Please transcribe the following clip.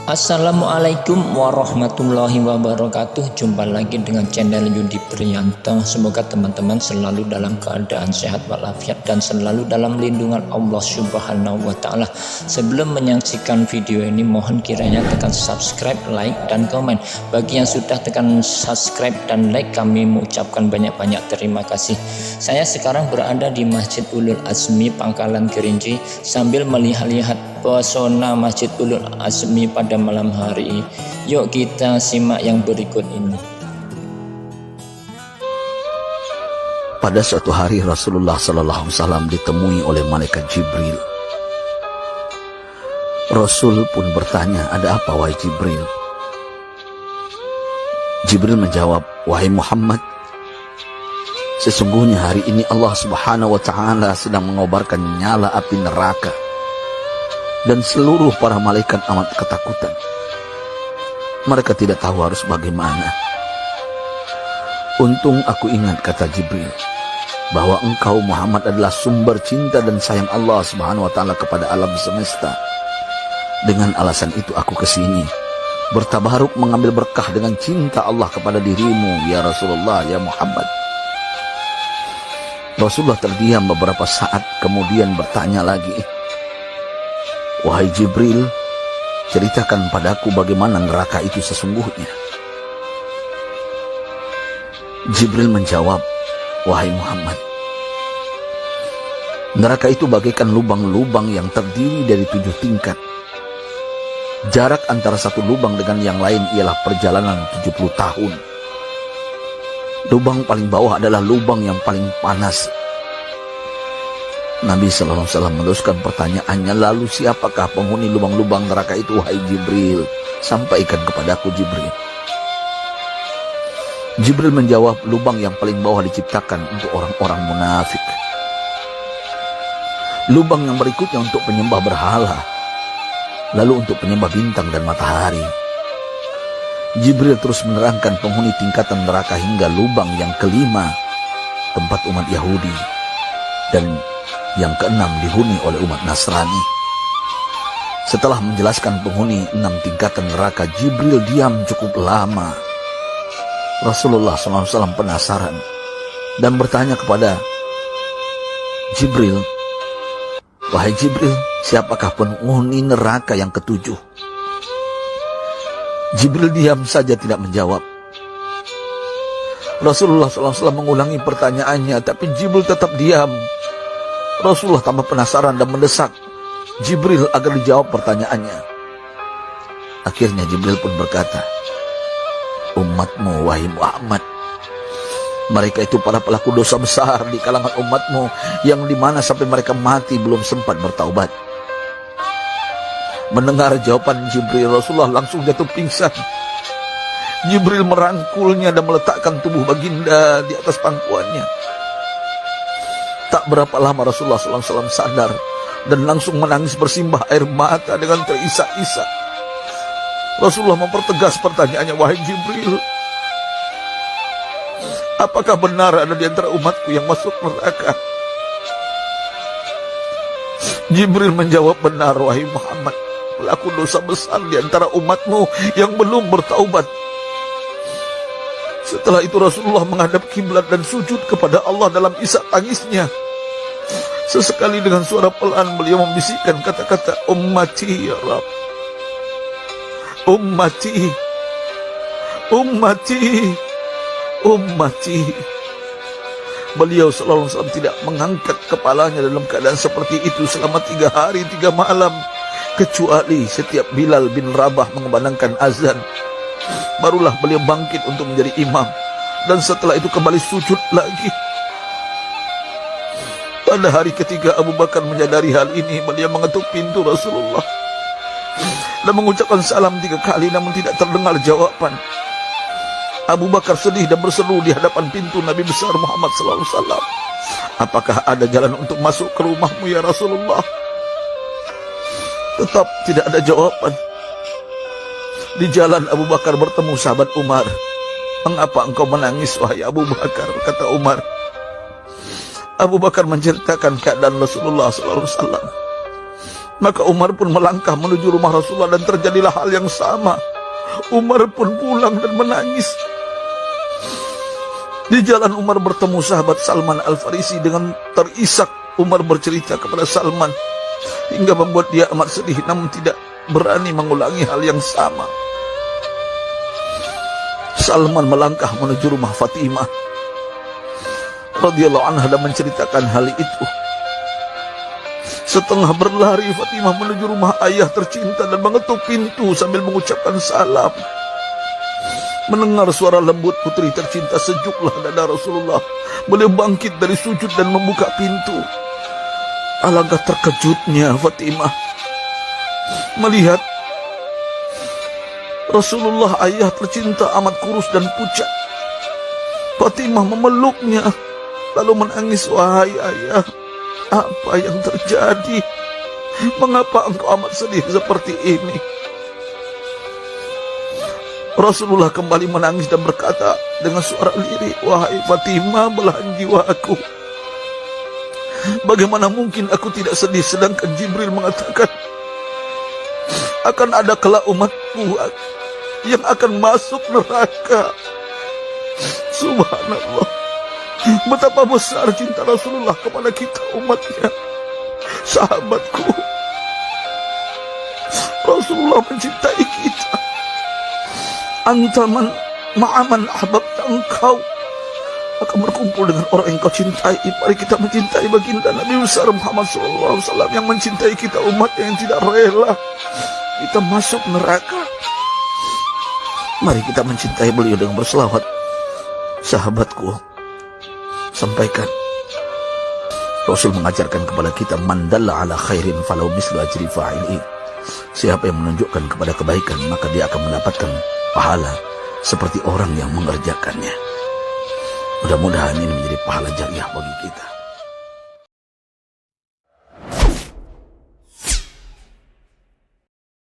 Assalamualaikum warahmatullahi wabarakatuh. Jumpa lagi dengan channel Yudi Priyanto. Semoga teman-teman selalu dalam keadaan sehat walafiat dan selalu dalam lindungan Allah Subhanahu wa Ta'ala. Sebelum menyaksikan video ini, mohon kiranya tekan subscribe, like, dan komen. Bagi yang sudah tekan subscribe dan like, kami mengucapkan banyak-banyak terima kasih. Saya sekarang berada di Masjid Ulul Azmi Pangkalan Kerinci sambil melihat-lihat pesona Masjid Ulul Azmi pada malam hari. Yuk kita simak yang berikut ini. Pada suatu hari Rasulullah SAW ditemui oleh malaikat Jibril. Rasul pun bertanya, "Ada apa wahai Jibril?" Jibril menjawab, "Wahai Muhammad, sesungguhnya hari ini Allah Subhanahu wa Ta'ala sedang mengobarkan nyala api neraka, dan seluruh para malaikat amat ketakutan. Mereka tidak tahu harus bagaimana. Untung aku ingat," kata Jibril, "bahwa engkau Muhammad adalah sumber cinta dan sayang Allah Subhanahu wa Ta'ala kepada alam semesta. Dengan alasan itu aku kesini, bertabaruk mengambil berkah dengan cinta Allah kepada dirimu, ya Rasulullah, ya Muhammad." Rasulullah terdiam beberapa saat, kemudian bertanya lagi, "Wahai Jibril, ceritakan padaku bagaimana neraka itu sesungguhnya." Jibril menjawab, "Wahai Muhammad, neraka itu bagaikan lubang-lubang yang terdiri dari 7 tingkat. Jarak antara satu lubang dengan yang lain ialah perjalanan 70 tahun. Lubang paling bawah adalah lubang yang paling panas." Nabi SAW meneruskan pertanyaannya, "Lalu siapakah penghuni lubang-lubang neraka itu, wahai Jibril? Sampaikan kepadaku, Jibril." Jibril menjawab, "Lubang yang paling bawah diciptakan untuk orang-orang munafik. Lubang yang berikutnya untuk penyembah berhala, lalu untuk penyembah bintang dan matahari." Jibril terus menerangkan penghuni tingkatan neraka hingga lubang yang kelima, tempat umat Yahudi, dan yang keenam dihuni oleh umat Nasrani. Setelah menjelaskan penghuni 6 tingkatan neraka, Jibril diam cukup lama. Rasulullah SAW penasaran dan bertanya kepada Jibril, "Wahai Jibril, siapakah penghuni neraka yang ke-7?" Jibril diam saja tidak menjawab. Rasulullah SAW mengulangi pertanyaannya, tapi Jibril tetap diam. Rasulullah tambah penasaran dan mendesak Jibril agar dijawab pertanyaannya. Akhirnya Jibril pun berkata, "Umatmu, wahai Muhammad, mereka itu para pelaku dosa besar di kalangan umatmu, yang dimana sampai mereka mati belum sempat bertaubat." Mendengar jawaban Jibril, Rasulullah langsung jatuh pingsan. Jibril merangkulnya dan meletakkan tubuh baginda di atas pangkuannya. Tak berapa lama Rasulullah SAW sadar dan langsung menangis bersimbah air mata dengan terisak-isak. Rasulullah mempertegas pertanyaannya, "Wahai Jibril, apakah benar ada di antara umatku yang masuk neraka?" Jibril menjawab, "Benar, wahai Muhammad, pelaku dosa besar di antara umatmu yang belum bertaubat." Setelah itu Rasulullah menghadap kiblat dan sujud kepada Allah dalam isak tangisnya. Sesekali dengan suara pelan beliau membisikkan kata-kata, "Ummati ya Rabb, ummati, ummati, ummati." Beliau SAW tidak mengangkat kepalanya dalam keadaan seperti itu selama 3 hari 3 malam, kecuali setiap Bilal bin Rabah mengumandangkan azan, barulah beliau bangkit untuk menjadi imam, dan setelah itu kembali sujud lagi. Pada hari ketiga Abu Bakar menyadari hal ini, beliau mengetuk pintu Rasulullah dan mengucapkan salam 3 kali, namun tidak terdengar jawaban. Abu Bakar sedih dan berseru di hadapan pintu Nabi besar Muhammad SAW, "Apakah ada jalan untuk masuk ke rumahmu ya Rasulullah?" Tetap tidak ada jawaban. Di jalan Abu Bakar bertemu sahabat Umar. "Mengapa engkau menangis, wahai Abu Bakar?" kata Umar. Abu Bakar menceritakan keadaan Rasulullah SAW. Maka Umar pun melangkah menuju rumah Rasulullah dan terjadilah hal yang sama. Umar pun pulang dan menangis. Di jalan Umar bertemu sahabat Salman Al-Farisi. Dengan terisak Umar bercerita kepada Salman hingga membuat dia amat sedih, namun tidak berani mengulangi hal yang sama. Salman melangkah menuju rumah Fatimah radhiyallahu anha dan menceritakan hal itu. Setengah berlari Fatimah menuju rumah ayah tercinta dan mengetuk pintu sambil mengucapkan salam. Mendengar suara lembut putri tercinta, sejuklah dada Rasulullah. Beliau bangkit dari sujud dan membuka pintu. Alangkah terkejutnya Fatimah melihat Rasulullah ayah tercinta amat kurus dan pucat. Fatimah memeluknya lalu menangis, "Wahai ayah, apa yang terjadi? Mengapa engkau amat sedih seperti ini?" Rasulullah kembali menangis dan berkata dengan suara lirik, "Wahai Fatimah, belahan jiwaku, bagaimana mungkin aku tidak sedih sedangkan Jibril mengatakan akan ada kelak umatku yang akan masuk neraka." Subhanallah, betapa besar cinta Rasulullah kepada kita umatnya. Sahabatku, Rasulullah mencintai kita. Antaman ma'aman ahbabta, engkau akan berkumpul dengan orang yang kau cintai. Mari kita mencintai baginda Nabi besar Muhammad SAW yang mencintai kita umat yang tidak rela kita masuk neraka. Mari kita mencintai beliau dengan berselawat. Sahabatku, sampaikan, Rasul mengajarkan kepada kita, "Man dalla ala khairin falau mislu ajri fa'ili." Siapa yang menunjukkan kepada kebaikan, maka dia akan mendapatkan pahala seperti orang yang mengerjakannya. Mudah-mudahan ini menjadi pahala jariah bagi kita.